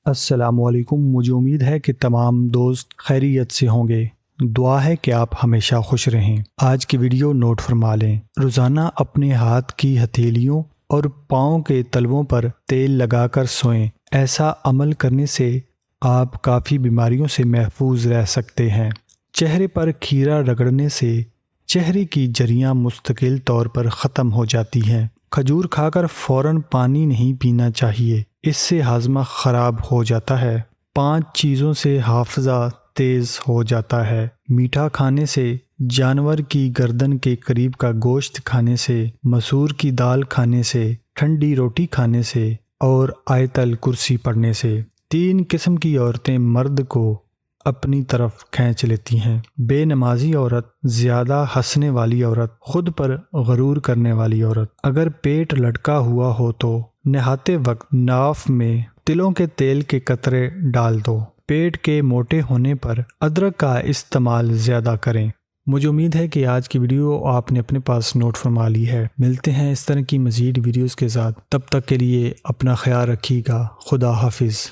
السلام علیکم۔ مجھے امید ہے کہ تمام دوست خیریت سے ہوں گے۔ دعا ہے کہ آپ ہمیشہ خوش رہیں۔ آج کی ویڈیو نوٹ فرما لیں۔ روزانہ اپنے ہاتھ کی ہتھیلیوں اور پاؤں کے تلووں پر تیل لگا کر سوئیں۔ ایسا عمل کرنے سے آپ کافی بیماریوں سے محفوظ رہ سکتے ہیں۔ چہرے پر کھیرا رگڑنے سے چہرے کی جریاں مستقل طور پر ختم ہو جاتی ہیں۔ کھجور کھا کر فوراً پانی نہیں پینا چاہیے، اس سے ہاضمہ خراب ہو جاتا ہے۔ 5 چیزوں سے حافظہ تیز ہو جاتا ہے۔ میٹھا کھانے سے، جانور کی گردن کے قریب کا گوشت کھانے سے، مسور کی دال کھانے سے، ٹھنڈی روٹی کھانے سے اور آیت الکرسی پڑھنے سے۔ 3 قسم کی عورتیں مرد کو اپنی طرف کھینچ لیتی ہیں: بے نمازی عورت، زیادہ ہنسنے والی عورت، خود پر غرور کرنے والی عورت۔ اگر پیٹ لٹکا ہوا ہو تو نہاتے وقت ناف میں تلوں کے تیل کے قطرے ڈال دو۔ پیٹ کے موٹے ہونے پر ادرک کا استعمال زیادہ کریں۔ مجھے امید ہے کہ آج کی ویڈیو آپ نے اپنے پاس نوٹ فرما لی ہے۔ ملتے ہیں اس طرح کی مزید ویڈیوز کے ساتھ، تب تک کے لیے اپنا خیال رکھیے گا۔ خدا حافظ۔